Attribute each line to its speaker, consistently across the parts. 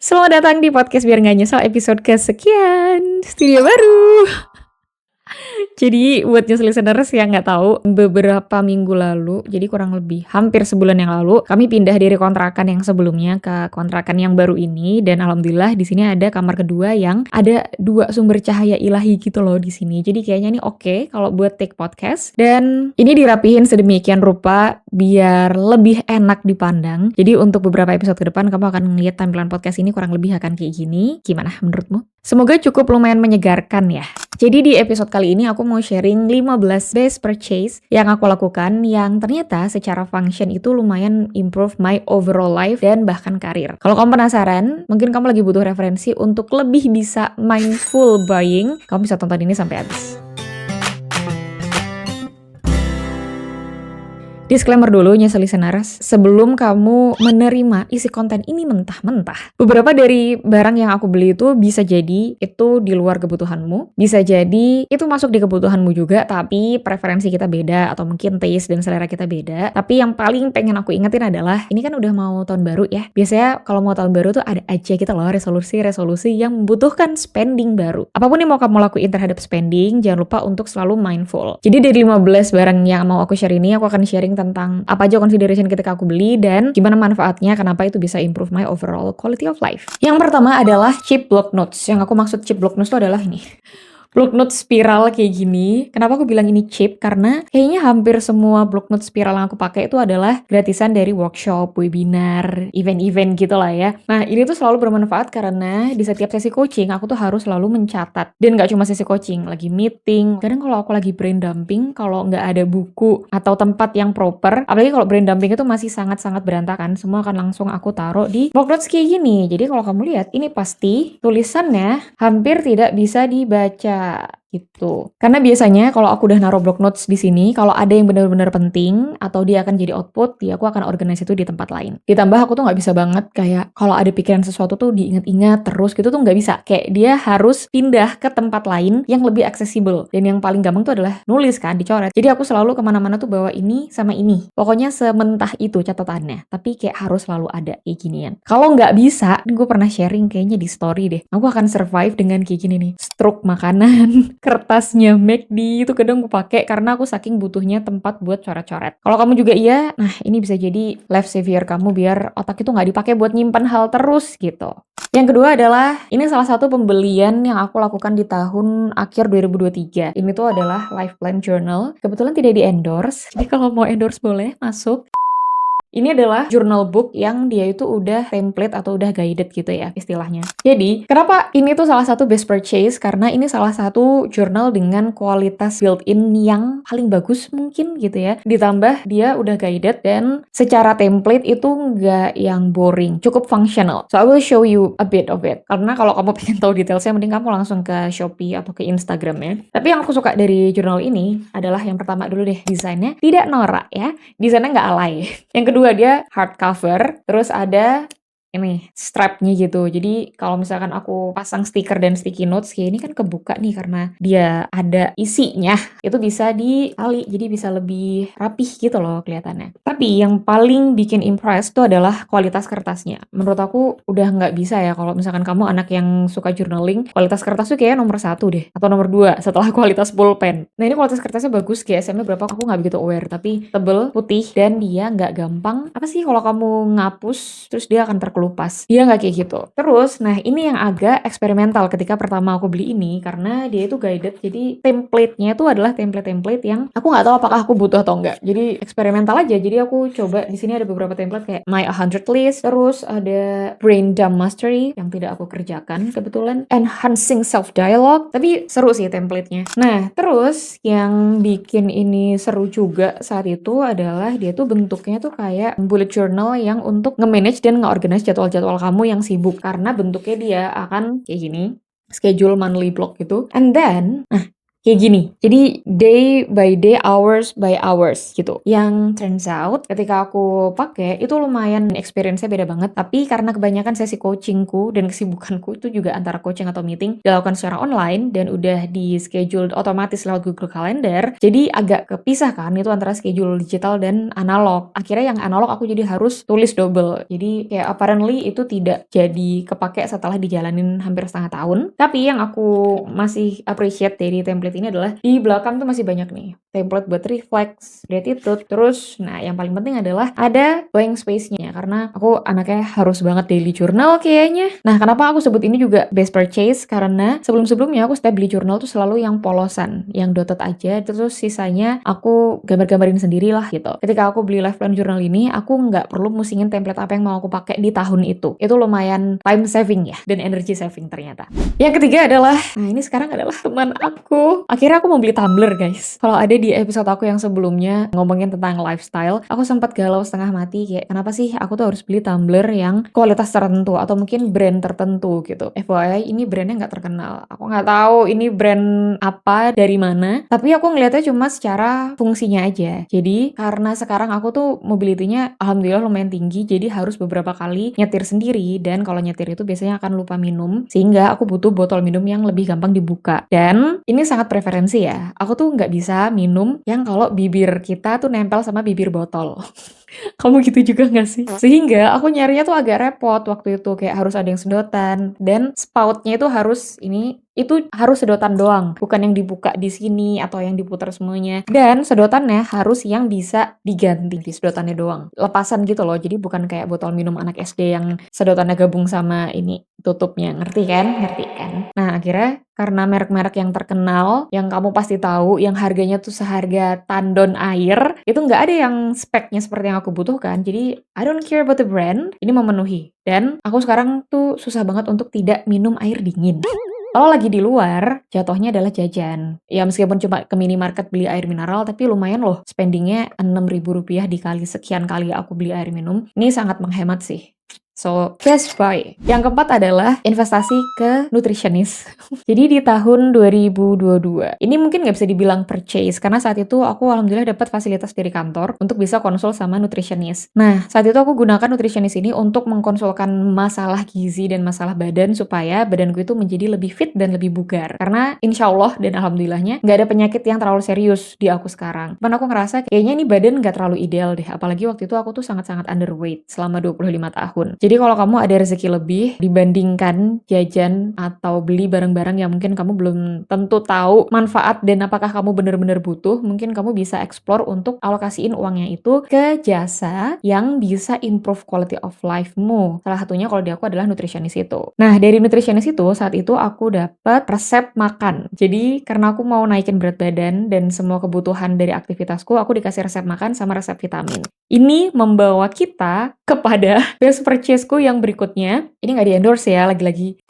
Speaker 1: Selamat datang di podcast Biar Nggak Nyesel episode kesekian, studio baru. Jadi buat news listeners yang nggak tahu, beberapa minggu lalu, jadi kurang lebih hampir sebulan yang lalu, kami pindah dari kontrakan yang sebelumnya ke kontrakan yang baru ini, dan alhamdulillah di sini ada kamar kedua yang ada 2 sumber cahaya ilahi gitu loh di sini. Jadi kayaknya ini oke kalau buat take podcast, dan ini dirapihin sedemikian rupa biar lebih enak dipandang. Jadi untuk beberapa episode ke depan kamu akan ngeliat tampilan podcast ini kurang lebih akan kayak gini. Gimana menurutmu? Semoga cukup lumayan menyegarkan ya. Jadi di episode kali ini aku mau sharing 15 best purchase yang aku lakukan yang ternyata secara function itu lumayan improve my overall life dan bahkan karir. Kalau kamu penasaran, mungkin kamu lagi butuh referensi untuk lebih bisa mindful buying, kamu bisa tonton ini sampai habis. Disclaimer dulu nyesel listeners, sebelum kamu menerima isi konten ini mentah-mentah. Beberapa dari barang yang aku beli itu bisa jadi itu di luar kebutuhanmu, bisa jadi itu masuk di kebutuhanmu juga, tapi preferensi kita beda atau mungkin taste dan selera kita beda. Tapi yang paling pengen aku ingetin adalah, ini kan udah mau tahun baru ya. Biasanya kalau mau tahun baru tuh ada aja gitu loh resolusi-resolusi yang membutuhkan spending baru. Apapun yang mau kamu lakuin terhadap spending, jangan lupa untuk selalu mindful. Jadi dari 15 barang yang mau aku share ini, aku akan sharing tentang apa aja consideration ketika aku beli dan gimana manfaatnya, kenapa itu bisa improve my overall quality of life. Yang pertama adalah cheap block notes. Yang aku maksud cheap block notes itu adalah ini. Block notes spiral kayak gini. Kenapa aku bilang ini cheap? Karena kayaknya hampir semua block notes spiral yang aku pakai itu adalah gratisan dari workshop, webinar, event-event gitu lah ya. Nah, ini tuh selalu bermanfaat karena di setiap sesi coaching aku tuh harus selalu mencatat. Dan gak cuma sesi coaching, lagi meeting. Kadang kalau aku lagi brain dumping, kalau nggak ada buku atau tempat yang proper, apalagi kalau brain dumping itu masih sangat-sangat berantakan, semua akan langsung aku taruh di block notes kayak gini. Jadi kalau kamu lihat, ini pasti tulisannya hampir tidak bisa dibaca gitu. Karena biasanya kalau aku udah naruh block notes di sini, kalau ada yang benar-benar penting atau dia akan jadi output, aku akan organize itu di tempat lain. Ditambah aku tuh nggak bisa banget kayak kalau ada pikiran sesuatu tuh diingat-ingat terus gitu tuh nggak bisa. Kayak dia harus pindah ke tempat lain yang lebih aksesibel. Dan yang paling gampang tuh adalah nulis kan, dicoret. Jadi aku selalu kemana-mana tuh bawa ini sama ini. Pokoknya sementah itu catatannya. Tapi kayak harus selalu ada kayak ginian. Kalau nggak bisa, gue pernah sharing kayaknya di story deh. Aku akan survive dengan kayak gini nih. Stroke makanan, kertasnya McD itu kadang gue pakai karena aku saking butuhnya tempat buat coret-coret. Kalau kamu juga iya, nah ini bisa jadi life savior kamu biar otak itu nggak dipakai buat nyimpan hal terus gitu. Yang kedua adalah, ini salah satu pembelian yang aku lakukan di tahun akhir 2023. Ini tuh adalah Life Plan Journal. Kebetulan tidak di-endorse, jadi kalau mau endorse boleh masuk. Ini adalah journal book yang dia itu udah template atau udah guided gitu ya istilahnya. Jadi, kenapa ini tuh salah satu best purchase? Karena ini salah satu journal dengan kualitas built-in yang paling bagus mungkin gitu ya. Ditambah dia udah guided dan secara template itu nggak yang boring, cukup functional. So, I will show you a bit of it. Karena kalau kamu pengen tahu detailsnya, mending kamu langsung ke Shopee atau ke Instagram ya. Tapi yang aku suka dari journal ini adalah yang pertama dulu deh, desainnya tidak norak ya. Desainnya nggak alay. Yang kedua dia hardcover, terus ada ini strapnya gitu. Jadi kalau misalkan aku pasang stiker dan sticky notes kayak ini kan kebuka nih karena dia ada isinya, itu bisa ditali jadi bisa lebih rapih gitu loh kelihatannya. Tapi yang paling bikin impress itu adalah kualitas kertasnya. Menurut aku udah nggak bisa ya kalau misalkan kamu anak yang suka journaling, kualitas kertas tuh kayaknya nomor 1 deh atau nomor 2 setelah kualitas pulpen. Nah ini kualitas kertasnya bagus, GSM-nya berapa aku nggak begitu aware, tapi tebel, putih, dan dia nggak gampang apa sih kalau kamu ngapus terus dia akan terkelupas. Dia nggak kayak gitu. Terus, nah ini yang agak eksperimental ketika pertama aku beli ini karena dia itu guided. Jadi template-nya itu adalah template-template yang aku nggak tahu apakah aku butuh atau enggak. Jadi eksperimental aja. Jadi aku coba di sini ada beberapa template kayak My 100 List, terus ada Brain Dump Mastery yang tidak aku kerjakan kebetulan, Enhancing Self Dialogue. Tapi seru sih template-nya. Nah, terus yang bikin ini seru juga saat itu adalah dia tuh bentuknya tuh kayak bullet journal yang untuk nge-manage dan nge-organize jadwal-jadwal kamu yang sibuk, karena bentuknya dia akan kayak gini, schedule monthly block gitu. And then, nah kayak gini. Jadi day by day, hours by hours gitu. Yang turns out ketika aku pakai itu lumayan experience-nya beda banget. Tapi karena kebanyakan sesi coachingku dan kesibukanku itu juga antara coaching atau meeting dilakukan secara online dan udah di schedule otomatis lewat Google Calendar. Jadi agak kepisah kan itu antara schedule digital dan analog. Akhirnya yang analog aku jadi harus tulis double. Jadi kayak apparently itu tidak jadi kepake setelah dijalanin hampir setengah tahun. Tapi yang aku masih appreciate dari template ini adalah di belakang tuh masih banyak nih template buat reflex, gratitude. Terus nah yang paling penting adalah ada blank space-nya karena aku anaknya harus banget daily journal kayaknya. Nah kenapa aku sebut ini juga best purchase karena sebelum-sebelumnya aku setiap beli journal tuh selalu yang polosan, yang dotted aja, terus sisanya aku gambar-gambarin sendiri lah gitu. Ketika aku beli life plan journal ini aku nggak perlu musingin template apa yang mau aku pakai di tahun itu. Itu lumayan time saving ya dan energy saving ternyata. Yang ketiga adalah, nah ini sekarang adalah teman aku. Akhirnya aku mau beli tumbler guys. Kalau ada di episode aku yang sebelumnya ngomongin tentang lifestyle, aku sempat galau setengah mati kayak kenapa sih aku tuh harus beli tumbler yang kualitas tertentu atau mungkin brand tertentu gitu. FYI ini brandnya nggak terkenal. Aku nggak tahu ini brand apa dari mana. Tapi aku ngeliatnya cuma secara fungsinya aja. Jadi karena sekarang aku tuh mobility-nya alhamdulillah lumayan tinggi, jadi harus beberapa kali nyetir sendiri dan kalau nyetir itu biasanya akan lupa minum sehingga aku butuh botol minum yang lebih gampang dibuka. Dan ini sangat preferensi ya. Aku tuh nggak bisa minum yang kalau bibir kita tuh nempel sama bibir botol. Kamu gitu juga gak sih? Sehingga aku nyarinya tuh agak repot waktu itu. Kayak harus ada yang sedotan. Dan spoutnya itu harus itu harus sedotan doang. Bukan yang dibuka di sini atau yang diputar semuanya. Dan sedotannya harus yang bisa diganti. Di sedotannya doang. Lepasan gitu loh. Jadi bukan kayak botol minum anak SD yang sedotannya gabung sama ini tutupnya. Ngerti kan? Ngerti kan? Nah akhirnya karena merek-merek yang terkenal, yang kamu pasti tahu, yang harganya tuh seharga tandon air, itu nggak ada yang speknya seperti yang aku butuhkan. Jadi, I don't care about the brand, ini memenuhi. Dan aku sekarang tuh susah banget untuk tidak minum air dingin. Kalau lagi di luar, jatuhnya adalah jajan. Ya meskipun cuma ke minimarket beli air mineral, tapi lumayan loh. Spendingnya Rp6.000 dikali sekian kali aku beli air minum. Ini sangat menghemat sih. So, best buy. Yang keempat adalah investasi ke nutritionist. Jadi di tahun 2022, ini mungkin nggak bisa dibilang purchase, karena saat itu aku alhamdulillah dapat fasilitas dari kantor untuk bisa konsul sama nutritionist. Nah, saat itu aku gunakan nutritionist ini untuk mengkonsulkan masalah gizi dan masalah badan, supaya badanku itu menjadi lebih fit dan lebih bugar. Karena insya Allah dan alhamdulillahnya, nggak ada penyakit yang terlalu serius di aku sekarang. Dan aku ngerasa kayaknya ini badan nggak terlalu ideal deh, apalagi waktu itu aku tuh sangat-sangat underweight selama 25 tahun. Jadi kalau kamu ada rezeki lebih dibandingkan jajan atau beli barang-barang yang mungkin kamu belum tentu tahu manfaat dan apakah kamu benar-benar butuh, mungkin kamu bisa explore untuk alokasiin uangnya itu ke jasa yang bisa improve quality of life-mu. Salah satunya kalau di aku adalah nutritionist itu. Nah, dari nutritionist itu saat itu aku dapat resep makan. Jadi karena aku mau naikin berat badan dan semua kebutuhan dari aktivitasku, aku dikasih resep makan sama resep vitamin. Ini membawa kita kepada best purchase-ku yang berikutnya. Ini nggak di-endorse ya, lagi-lagi.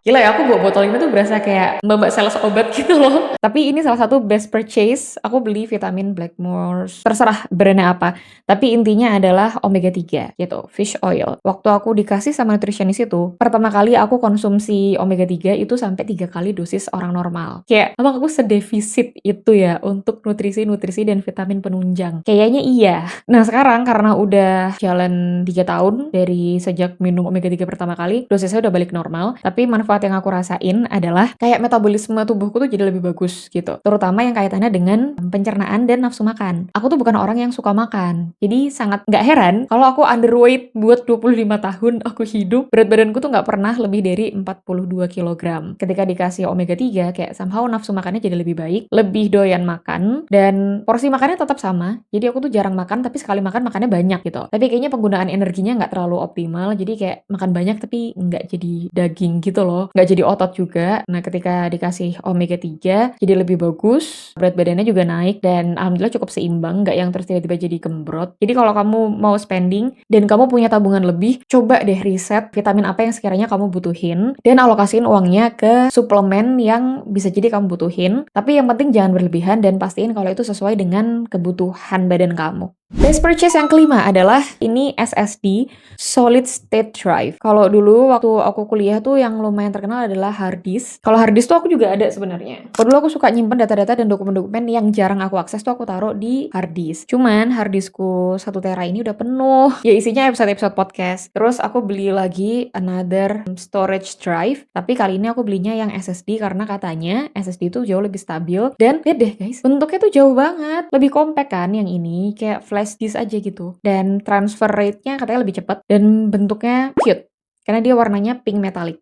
Speaker 1: Gila ya, aku bawa botol ini tuh berasa kayak mbak-mbak sales obat gitu loh. Tapi ini salah satu best purchase. Aku beli vitamin Blackmores. Terserah brandnya apa. Tapi intinya adalah omega 3 gitu, fish oil. Waktu aku dikasih sama nutritionist itu, pertama kali aku konsumsi omega 3 itu sampai 3 kali dosis orang normal. Kayak, emang aku sedefisit itu ya untuk nutrisi dan vitamin penunjang? Kayaknya iya. Nah sekarang karena udah jalan 3 tahun dari sejak minum omega 3 pertama kali, dosisnya udah balik normal. Tapi manfaat yang aku rasain adalah kayak metabolisme tubuhku tuh jadi lebih bagus gitu. Terutama yang kaitannya dengan pencernaan dan nafsu makan. Aku tuh bukan orang yang suka makan. Jadi sangat nggak heran kalau aku underweight buat 25 tahun aku hidup. Berat badanku tuh nggak pernah lebih dari 42 kg. Ketika dikasih omega 3 kayak somehow nafsu makannya jadi lebih baik. Lebih doyan makan. Dan porsi makannya tetap sama. Jadi aku tuh jarang makan tapi sekali makan makannya banyak gitu. Tapi kayaknya penggunaan energinya nggak terlalu optimal. Jadi kayak makan banyak tapi nggak jadi daging gitu loh. Nggak jadi otot juga. Nah ketika dikasih omega 3 jadi lebih bagus, berat badannya juga naik dan alhamdulillah cukup seimbang, nggak yang terus tiba-tiba jadi gembrot. Jadi kalau kamu mau spending dan kamu punya tabungan lebih, coba deh riset vitamin apa yang sekiranya kamu butuhin dan alokasiin uangnya ke suplemen yang bisa jadi kamu butuhin. Tapi yang penting jangan berlebihan dan pastiin kalau itu sesuai dengan kebutuhan badan kamu. Best purchase yang kelima adalah ini SSD, Solid State Drive. Kalau dulu waktu aku kuliah tuh yang lumayan paling terkenal adalah hard disk. Kalau hard disk tuh aku juga ada sebenarnya. Kalau dulu aku suka nyimpen data-data dan dokumen-dokumen yang jarang aku akses tuh aku taruh di hard disk. Cuman hard diskku 1 tera ini udah penuh. Ya isinya episode-episode podcast. Terus aku beli lagi another storage drive. Tapi kali ini aku belinya yang SSD karena katanya SSD itu jauh lebih stabil. Dan lihat deh guys, bentuknya tuh jauh banget. Lebih compact kan yang ini, kayak flash disk aja gitu. Dan transfer rate-nya katanya lebih cepat dan bentuknya cute. Karena dia warnanya pink metallic.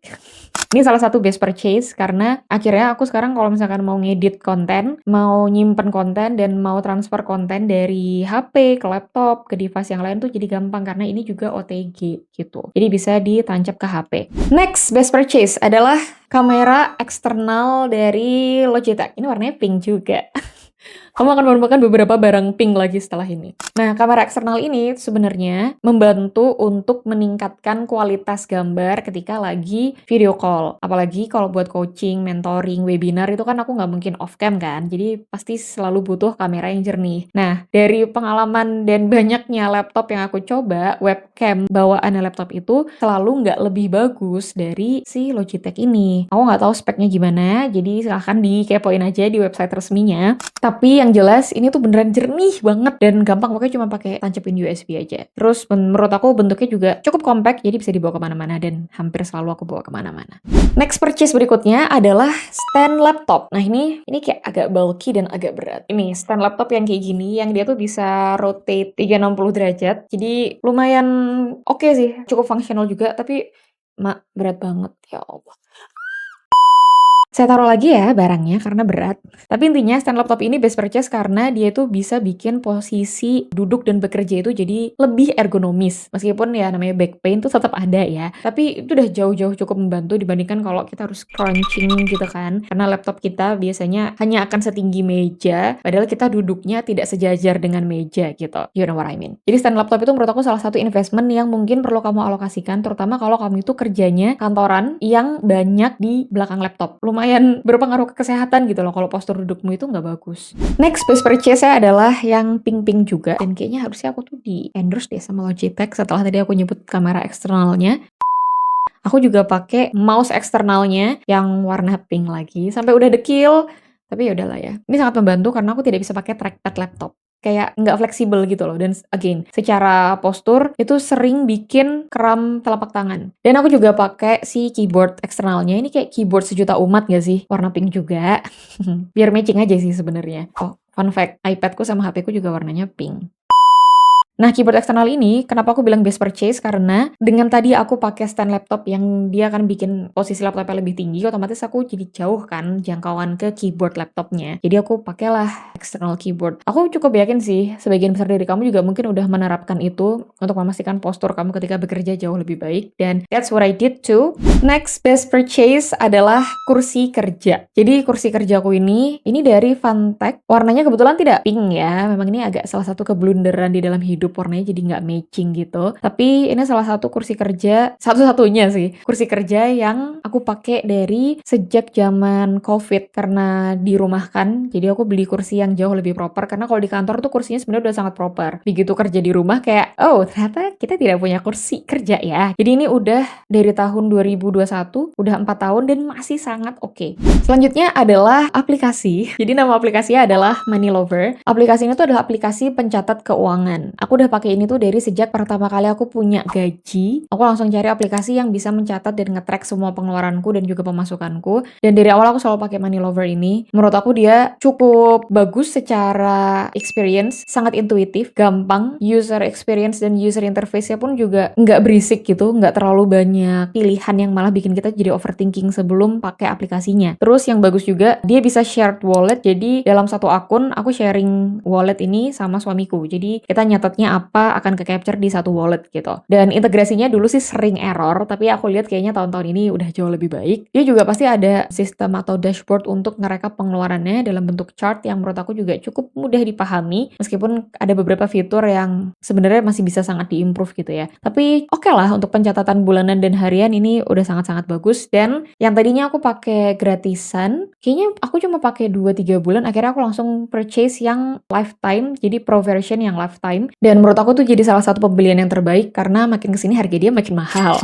Speaker 1: Ini salah satu best purchase karena akhirnya aku sekarang kalau misalkan mau ngedit konten, mau nyimpen konten, dan mau transfer konten dari HP ke laptop, ke device yang lain tuh jadi gampang karena ini juga OTG gitu. Jadi bisa ditancap ke HP. Next best purchase adalah kamera eksternal dari Logitech. Ini warnanya pink juga. Kamu akan menemukan beberapa barang pink lagi setelah ini. Nah, kamera eksternal ini sebenarnya membantu untuk meningkatkan kualitas gambar ketika lagi video call. Apalagi kalau buat coaching, mentoring, webinar itu kan aku nggak mungkin off cam kan. Jadi pasti selalu butuh kamera yang jernih. Nah, dari pengalaman dan banyaknya laptop yang aku coba, webcam bawaan laptop itu selalu nggak lebih bagus dari si Logitech ini. Aku nggak tahu speknya gimana, jadi silahkan dikepoin aja di website resminya. Tapi yang jelas ini tuh beneran jernih banget dan gampang, pokoknya cuma pakai tancapin USB aja. Terus menurut aku bentuknya juga cukup compact, jadi bisa dibawa kemana-mana dan hampir selalu aku bawa kemana-mana. Next purchase berikutnya adalah stand laptop. Nah ini kayak agak bulky dan agak berat. Ini stand laptop yang kayak gini, yang dia tuh bisa rotate 360 derajat. Jadi lumayan oke sih, cukup fungsional juga, tapi berat banget ya Allah. Saya taruh lagi ya barangnya karena berat. Tapi intinya stand laptop ini best purchase karena dia itu bisa bikin posisi duduk dan bekerja itu jadi lebih ergonomis. Meskipun ya namanya back pain tuh tetap ada ya. Tapi itu udah jauh-jauh cukup membantu dibandingkan kalau kita harus crunching gitu kan. Karena laptop kita biasanya hanya akan setinggi meja, padahal kita duduknya tidak sejajar dengan meja gitu. You know what I mean? Jadi stand laptop itu menurut aku salah satu investment yang mungkin perlu kamu alokasikan, terutama kalau kamu itu kerjanya kantoran yang banyak di belakang laptop. Lumayan berpengaruh ke kesehatan gitu loh kalau postur dudukmu itu nggak bagus. Next best purchase-nya adalah yang pink-pink juga, dan kayaknya harusnya aku tuh di endorse deh sama Logitech setelah tadi aku nyebut kamera eksternalnya. Aku juga pakai mouse eksternalnya yang warna pink lagi sampai udah dekil, tapi ya udahlah ya. Ini sangat membantu karena aku tidak bisa pakai trackpad laptop. Kayak nggak fleksibel gitu loh, dan again secara postur itu sering bikin kram telapak tangan. Dan aku juga pakai si keyboard eksternalnya, ini kayak keyboard sejuta umat gak sih, warna pink juga. Biar matching aja sih sebenarnya. Oh fun fact, iPadku sama HP ku juga warnanya pink. Nah, keyboard eksternal ini, kenapa aku bilang best purchase? Karena dengan tadi aku pakai stand laptop yang dia akan bikin posisi laptopnya lebih tinggi, otomatis aku jadi jauh kan jangkauan ke keyboard laptopnya. Jadi aku pakailah external keyboard. Aku cukup yakin sih, sebagian besar dari kamu juga mungkin udah menerapkan itu untuk memastikan postur kamu ketika bekerja jauh lebih baik. Dan that's what I did too. Next best purchase adalah kursi kerja. Jadi kursi kerjaku ini dari Fantech. Warnanya kebetulan tidak pink ya. Memang ini agak salah satu keblunderan di dalam hidup, warnanya jadi nggak matching gitu. Tapi ini salah satu kursi kerja, satu-satunya sih, kursi kerja yang aku pakai dari sejak zaman COVID karena dirumahkan. Jadi aku beli kursi yang jauh lebih proper karena kalau di kantor tuh kursinya sebenarnya udah sangat proper. Begitu kerja di rumah kayak, oh ternyata kita tidak punya kursi kerja ya. Jadi ini udah dari tahun 2021, udah 4 tahun dan masih sangat oke. Selanjutnya adalah aplikasi. Jadi nama aplikasinya adalah Money Lover. Aplikasi ini tuh adalah aplikasi pencatat keuangan. Aku udah pakai ini tuh dari sejak pertama kali aku punya gaji. Aku langsung cari aplikasi yang bisa mencatat dan nge-track semua pengeluaranku dan juga pemasukanku. Dan dari awal aku selalu pakai Money Lover ini. Menurut aku dia cukup bagus secara experience, sangat intuitif, gampang. User experience dan user interface-nya pun juga nggak berisik gitu, nggak terlalu banyak pilihan yang malah bikin kita jadi overthinking sebelum pakai aplikasinya. Terus yang bagus juga, dia bisa shared wallet. Jadi dalam satu akun, aku sharing wallet ini sama suamiku. Jadi kita nyatetnya apa akan ke-capture di satu wallet gitu. Dan integrasinya dulu sih sering error, tapi aku lihat kayaknya tahun-tahun ini udah jauh lebih baik. Dia juga pasti ada sistem atau dashboard untuk ngerekap pengeluarannya dalam bentuk chart yang menurut aku juga cukup mudah dipahami, meskipun ada beberapa fitur yang sebenarnya masih bisa sangat diimprove gitu ya. Tapi oke lah, untuk pencatatan bulanan dan harian ini udah sangat-sangat bagus. Dan yang tadinya aku pakai gratisan, kayaknya aku cuma pakai 2-3 bulan, akhirnya aku langsung purchase yang lifetime, jadi pro version yang lifetime. Dan menurut aku tuh jadi salah satu pembelian yang terbaik karena makin kesini harga dia makin mahal.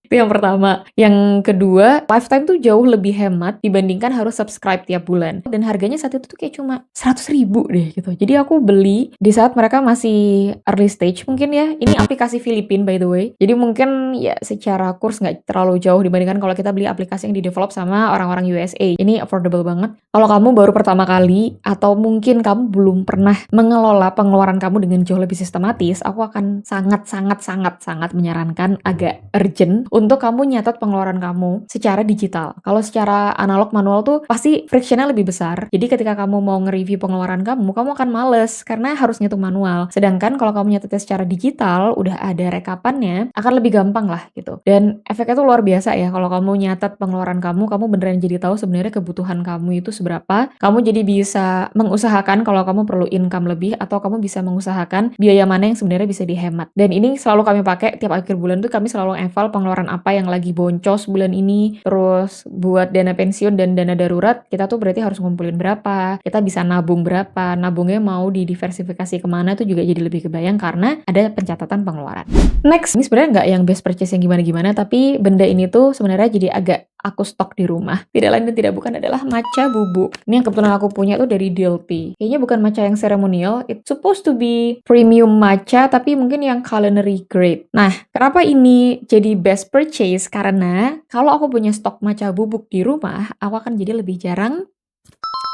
Speaker 1: Itu yang pertama. Yang kedua, Lifetime tuh jauh lebih hemat dibandingkan harus subscribe tiap bulan. Dan harganya saat itu tuh kayak cuma 100.000 deh gitu. Jadi aku beli di saat mereka masih early stage mungkin ya. Ini aplikasi Filipin by the way. Jadi mungkin ya secara kurs nggak terlalu jauh dibandingkan kalau kita beli aplikasi yang di-develop sama orang-orang USA. Ini affordable banget. Kalau kamu baru pertama kali atau mungkin kamu belum pernah mengelola pengeluaran kamu dengan jauh lebih sistematis, aku akan sangat menyarankan agak urgent untuk kamu nyatat pengeluaran kamu secara digital. Kalau secara analog manual tuh pasti frictionnya lebih besar. Jadi ketika kamu mau nge-review pengeluaran kamu akan males karena harus ngitung manual. Sedangkan kalau kamu nyatetnya secara digital, udah ada rekapannya, akan lebih gampang lah gitu. Dan efeknya tuh luar biasa ya. Kalau kamu nyatat pengeluaran kamu beneran jadi tahu sebenarnya kebutuhan kamu itu seberapa. Kamu jadi bisa mengusahakan kalau kamu perlu income lebih atau kamu bisa mengusahakan biaya mana yang sebenarnya bisa dihemat. Dan ini selalu kami pakai tiap akhir bulan tuh, kami selalu eval pengeluaran apa yang lagi boncos bulan ini. Terus buat dana pensiun dan dana darurat, kita tuh berarti harus ngumpulin berapa, kita bisa nabung berapa, nabungnya mau didiversifikasi kemana tuh juga jadi lebih kebayang karena ada pencatatan pengeluaran. Next, ini sebenarnya nggak yang best purchase yang gimana-gimana, tapi benda ini tuh sebenarnya jadi agak aku stok di rumah. Tidak lain dan tidak bukan adalah matcha bubuk. Ini yang kebetulan aku punya tuh dari Dilpi. Kayaknya bukan matcha yang ceremonial, it's supposed to be premium matcha, tapi mungkin yang culinary grade. Nah, kenapa ini jadi best purchase? Karena kalau aku punya stok matcha bubuk di rumah, aku akan jadi lebih jarang,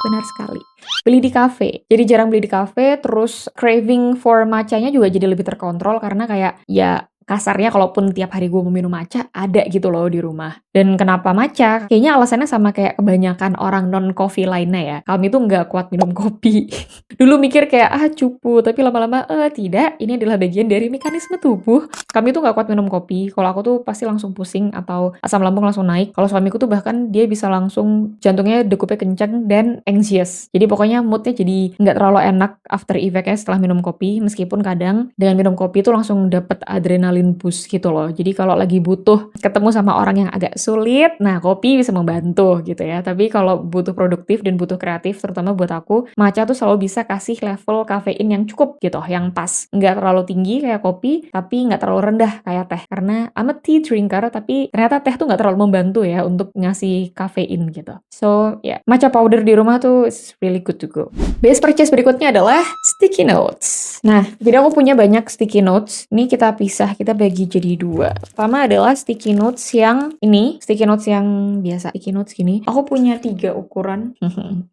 Speaker 1: benar sekali, beli di kafe. Jadi jarang beli di kafe, terus craving for matchanya juga jadi lebih terkontrol karena kayak ya kasarnya kalaupun tiap hari gue mau minum matcha, ada gitu loh di rumah. Dan kenapa matcha? Kayaknya alasannya sama kayak kebanyakan orang non-coffee lainnya ya. Kami tuh nggak kuat minum kopi. Dulu mikir kayak, cupu. Tapi lama-lama, tidak. Ini adalah bagian dari mekanisme tubuh. Kami tuh nggak kuat minum kopi. Kalau aku tuh pasti langsung pusing atau asam lambung langsung naik. Kalau suamiku tuh bahkan dia bisa langsung jantungnya dekupnya kenceng dan anxious. Jadi pokoknya moodnya jadi nggak terlalu enak after effect-nya setelah minum kopi. Meskipun kadang dengan minum kopi tuh langsung dapet adrenalin boost gitu loh. Jadi kalau lagi butuh ketemu sama orang yang agak sulit, nah kopi bisa membantu gitu ya. Tapi kalau butuh produktif dan butuh kreatif, terutama buat aku, matcha tuh selalu bisa kasih level kafein yang cukup gitu, yang pas. Nggak terlalu tinggi kayak kopi, tapi nggak terlalu rendah kayak teh. Karena I'm a tea drinker, tapi ternyata teh tuh nggak terlalu membantu ya untuk ngasih kafein gitu. So, ya, matcha powder di rumah tuh is really good to go. Base purchase berikutnya adalah sticky notes. Nah, jadi aku punya banyak sticky notes. Ini kita pisah, kita bagi jadi dua. Pertama adalah sticky notes yang ini, sticky notes yang biasa, sticky notes gini. Aku punya 3 ukuran.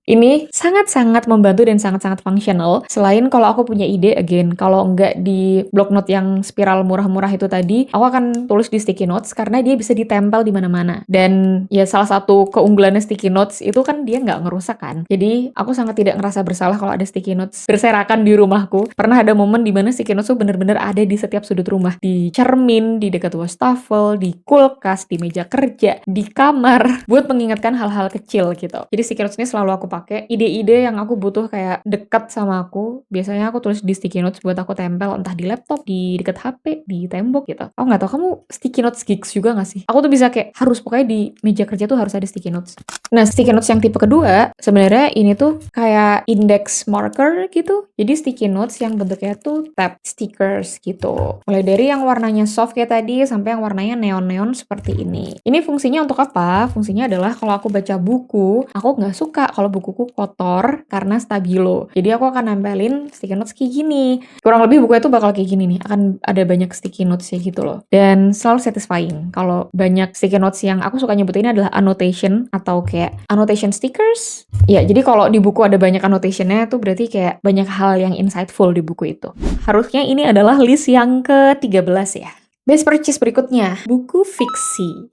Speaker 1: Ini sangat-sangat membantu dan sangat-sangat fungsional. Selain kalau aku punya ide, again, kalau nggak di block note yang spiral murah-murah itu tadi, aku akan tulis di sticky notes karena dia bisa ditempel di mana-mana. Dan ya salah satu keunggulannya sticky notes itu kan dia nggak ngerusak kan. Jadi aku sangat tidak ngerasa bersalah kalau ada sticky notes berserakan di rumahku. Pernah ada momen di mana sticky notes tuh bener-bener ada di setiap sudut rumah. Di cermin, di dekat wastafel, di kulkas, di meja kerja, di kamar, buat mengingatkan hal-hal kecil gitu. Jadi sticky notes ini selalu aku pakai. Ide-ide yang aku butuh kayak dekat sama aku, biasanya aku tulis di sticky notes buat aku tempel entah di laptop, di dekat HP, di tembok gitu. Aku nggak tahu kamu sticky notes geeks juga nggak sih? Aku tuh bisa kayak harus pokoknya di meja kerja tuh harus ada sticky notes. Nah, sticky notes yang tipe kedua, sebenarnya ini tuh kayak index marker gitu. Jadi sticky notes yang bentuknya tuh tab stickers gitu. Mulai dari yang warnanya soft kayak tadi sampai yang warnanya neon-neon seperti ini. Ini fungsinya untuk apa? Fungsinya adalah kalau aku baca buku, aku nggak suka kalau bukuku kotor karena stabilo. Jadi aku akan nempelin sticky notes kayak gini. Kurang lebih bukunya tuh bakal kayak gini nih. Akan ada banyak sticky notes ya gitu loh. Dan selalu satisfying. Kalau banyak sticky notes yang aku suka nyebutin adalah annotation atau kayak annotation stickers. Ya, jadi kalau di buku ada banyak annotationnya tuh berarti kayak banyak hal yang insightful di buku itu. Harusnya ini adalah list yang ke-13 ya. Best purchase berikutnya, buku fiksi.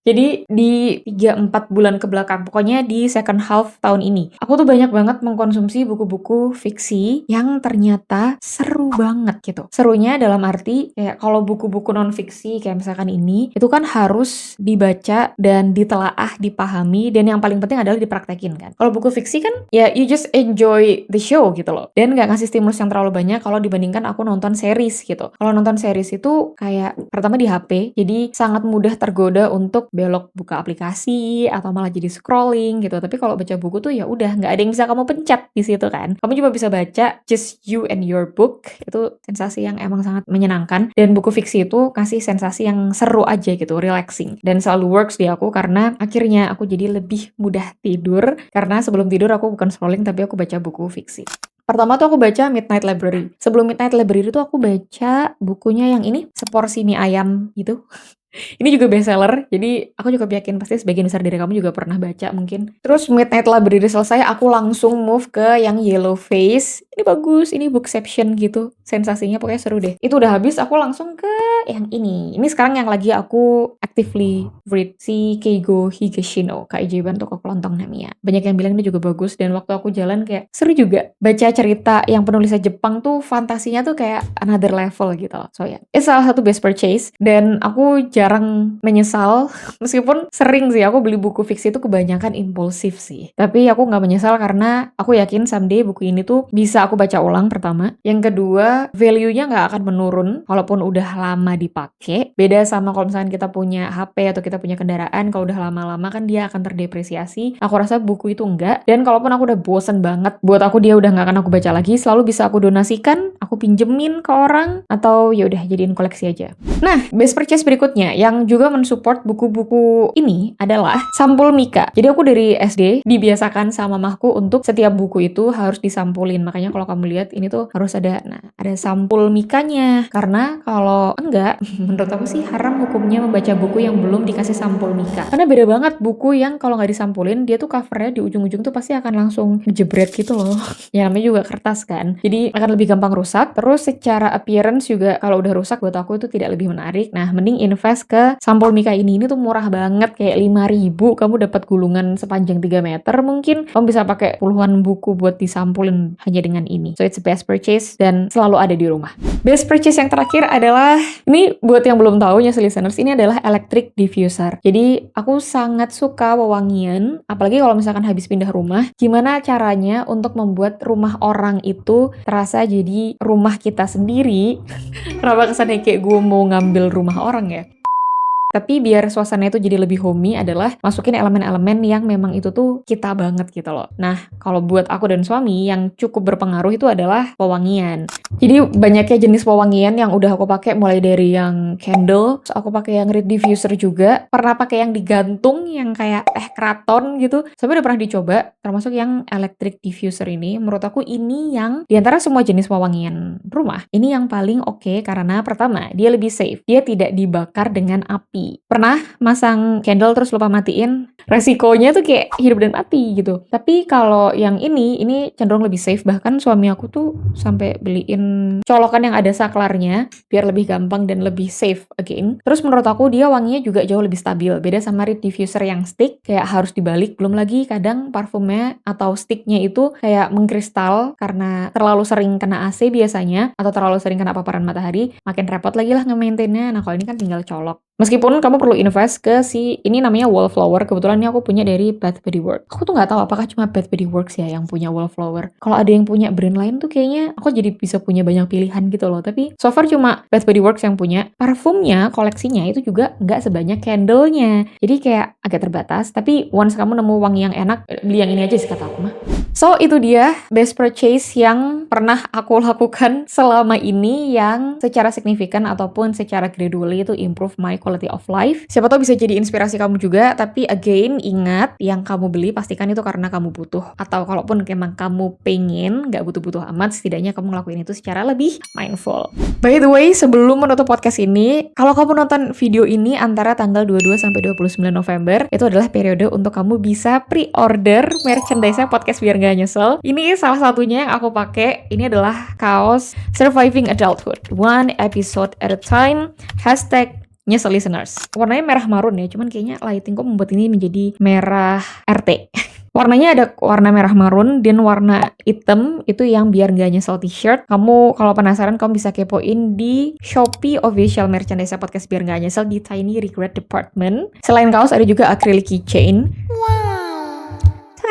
Speaker 1: Jadi di 3-4 bulan ke belakang, pokoknya di second half tahun ini, aku tuh banyak banget mengkonsumsi buku-buku fiksi yang ternyata seru banget gitu. Serunya dalam arti kayak kalau buku-buku non-fiksi kayak misalkan ini, itu kan harus dibaca dan ditelaah, dipahami, dan yang paling penting adalah dipraktekin kan. Kalau buku fiksi kan ya you just enjoy the show gitu loh. Dan nggak ngasih stimulus yang terlalu banyak kalau dibandingkan aku nonton series gitu. Kalau nonton series itu kayak pertama di HP, jadi sangat mudah tergoda untuk belok buka aplikasi atau malah jadi scrolling gitu. Tapi kalau baca buku tuh ya udah nggak ada yang bisa kamu pencet di situ kan. Kamu cuma bisa baca just you and your book. Itu sensasi yang emang sangat menyenangkan. Dan buku fiksi itu kasih sensasi yang seru aja gitu, relaxing. Dan selalu works di aku karena akhirnya aku jadi lebih mudah tidur. Karena sebelum tidur aku bukan scrolling tapi aku baca buku fiksi. Pertama tuh aku baca Midnight Library. Sebelum Midnight Library tuh aku baca bukunya yang ini, Seporsi Mie Ayam gitu. Ini juga bestseller, jadi aku juga yakin pasti sebagian besar dari kamu juga pernah baca mungkin. Terus Midnight Library selesai, aku langsung move ke yang Yellow Face. Ini bagus, ini bookception gitu. Sensasinya pokoknya seru deh. Itu udah habis, aku langsung ke yang ini. Ini sekarang yang lagi aku actively read, si Keigo Higashino, Keajaiban Toko Kelontong Namiya. Banyak yang bilang ini juga bagus, dan waktu aku jalan kayak seru juga. Baca cerita yang penulisnya Jepang tuh fantasinya tuh kayak another level gitu. So ya, it's salah satu best purchase, dan aku jarang menyesal, meskipun sering sih aku beli buku fiksi itu kebanyakan impulsif sih. Tapi aku nggak menyesal karena aku yakin someday buku ini tuh bisa aku baca ulang pertama. Yang kedua, value-nya nggak akan menurun walaupun udah lama dipakai. Beda sama kalau misalkan kita punya HP atau kita punya kendaraan, kalau udah lama-lama kan dia akan terdepresiasi. Aku rasa buku itu enggak. Dan kalaupun aku udah bosen banget, buat aku dia udah nggak akan aku baca lagi, selalu bisa aku donasikan, aku pinjemin ke orang, atau ya udah jadiin koleksi aja. Nah, best purchase berikutnya yang juga mensupport buku-buku ini adalah sampul Mika. Jadi aku dari SD dibiasakan sama mamaku untuk setiap buku itu harus disampulin. Makanya kalau kamu lihat ini tuh harus ada sampul Mikanya. Karena kalau enggak, menurut aku sih haram hukumnya membaca buku yang belum dikasih sampul Mika. Karena beda banget buku yang kalau nggak disampulin, dia tuh covernya di ujung-ujung tuh pasti akan langsung jebret gitu loh. Ya namanya juga kertas kan. Jadi akan lebih gampang rusak. Terus secara appearance juga kalau udah rusak buat aku itu tidak lebih menarik. Nah, mending invest ke sampul Mika ini tuh murah banget, kayak 5.000 kamu dapat gulungan sepanjang 3 meter mungkin. Kamu bisa pakai puluhan buku buat disampulin hanya dengan ini. So it's the best purchase dan selalu ada di rumah. Best purchase yang terakhir adalah, ini buat yang belum tahu Nyesel listeners, ini adalah electric diffuser. Jadi aku sangat suka wewangian, apalagi kalau misalkan habis pindah rumah, gimana caranya untuk membuat rumah orang itu terasa jadi rumah kita sendiri. Kenapa kesannya kayak gue mau ngambil rumah orang ya? Tapi biar suasananya itu jadi lebih homey adalah masukin elemen-elemen yang memang itu tuh kita banget gitu loh. Nah, kalau buat aku dan suami yang cukup berpengaruh itu adalah pewangian. Jadi banyaknya jenis pewangian yang udah aku pakai, mulai dari yang candle, aku pakai yang reed diffuser juga, pernah pakai yang digantung yang kayak keraton gitu. Sampai udah pernah dicoba, termasuk yang electric diffuser ini. Menurut aku ini yang diantara semua jenis pewangian rumah, ini yang paling oke karena pertama, dia lebih safe. Dia tidak dibakar dengan api. Pernah masang candle terus lupa matiin, resikonya tuh kayak hidup dan mati gitu. Tapi kalau yang ini cenderung lebih safe. Bahkan suami aku tuh sampai beliin colokan yang ada saklarnya biar lebih gampang dan lebih safe again. Terus menurut aku dia wanginya juga jauh lebih stabil. Beda sama reed diffuser yang stick, kayak harus dibalik. Belum lagi kadang parfumnya atau sticknya itu kayak mengkristal karena terlalu sering kena AC biasanya, atau terlalu sering kena paparan matahari, makin repot lagi lah nge-maintainnya. Nah kalau ini kan tinggal colok. Meskipun kamu perlu invest ke ini namanya Wallflower. Kebetulan ini aku punya dari Bath Body Works. Aku tuh nggak tahu apakah cuma Bath Body Works ya yang punya Wallflower. Kalau ada yang punya brand lain tuh kayaknya aku jadi bisa punya banyak pilihan gitu loh. Tapi so far cuma Bath Body Works yang punya. Parfumnya, koleksinya itu juga nggak sebanyak candle-nya. Jadi kayak agak terbatas. Tapi once kamu nemu wangi yang enak, beli yang ini aja sih kata aku mah. So itu dia best purchase yang pernah aku lakukan selama ini yang secara signifikan ataupun secara gradually itu improve my quality of life. Siapa tahu bisa jadi inspirasi kamu juga, tapi again ingat, yang kamu beli pastikan itu karena kamu butuh, atau kalaupun emang kamu pengen nggak butuh-butuh amat, setidaknya kamu ngelakuin itu secara lebih mindful. By the way, sebelum menutup podcast ini, kalau kamu nonton video ini antara tanggal 22 sampai 29 November, itu adalah periode untuk kamu bisa pre-order merchandise podcast Biar Nggak Nyesel. Ini salah satunya yang aku pakai. Ini adalah kaos Surviving Adulthood, one episode at a time, #Nyesel listeners. Warnanya merah marun ya, cuman kayaknya lighting kok membuat ini menjadi merah RT. Warnanya ada warna merah marun dan warna hitam, itu yang Biar Nggak Nyesel t-shirt. Kamu kalau penasaran, kamu bisa kepoin di Shopee official merchandise podcast Biar Nggak Nyesel di Tiny Regret Department. Selain kaos ada juga acrylic keychain. Wow.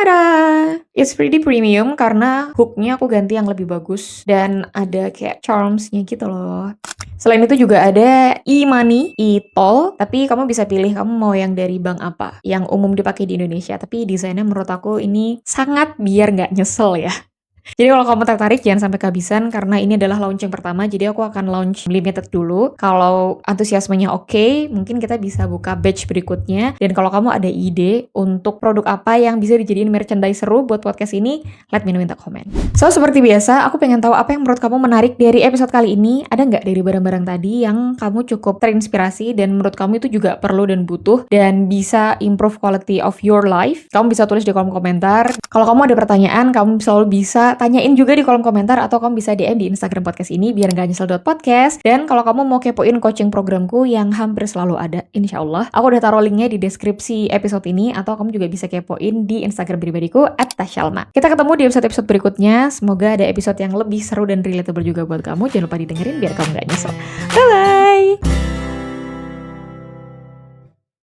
Speaker 1: Tada! It's pretty premium karena hooknya aku ganti yang lebih bagus dan ada kayak charms-nya gitu loh. Selain itu juga ada e-money, e-toll, tapi kamu bisa pilih kamu mau yang dari bank apa, yang umum dipakai di Indonesia. Tapi desainnya menurut aku ini sangat biar nggak nyesel ya. Jadi kalau kamu tertarik jangan sampai kehabisan karena ini adalah launching pertama. Jadi aku akan launch limited dulu. Kalau antusiasmenya oke, mungkin kita bisa buka batch berikutnya. Dan kalau kamu ada ide untuk produk apa yang bisa dijadiin merchandise seru buat podcast ini, let me know in the comment. So seperti biasa, aku pengen tahu apa yang menurut kamu menarik dari episode kali ini. Ada nggak dari barang-barang tadi yang kamu cukup terinspirasi dan menurut kamu itu juga perlu dan butuh dan bisa improve quality of your life? Kamu bisa tulis di kolom komentar. Kalau kamu ada pertanyaan, kamu selalu bisa tanyain juga di kolom komentar atau kamu bisa DM di Instagram podcast ini biar nggak nyesel.podcast. Dan kalau kamu mau kepoin coaching programku yang hampir selalu ada, insya Allah, aku udah taruh linknya di deskripsi episode ini atau kamu juga bisa kepoin di Instagram pribadiku @tashalma. Kita ketemu di episode-episode berikutnya. Semoga ada episode yang lebih seru dan relatable juga buat kamu. Jangan lupa didengerin biar kamu nggak nyesel. Bye!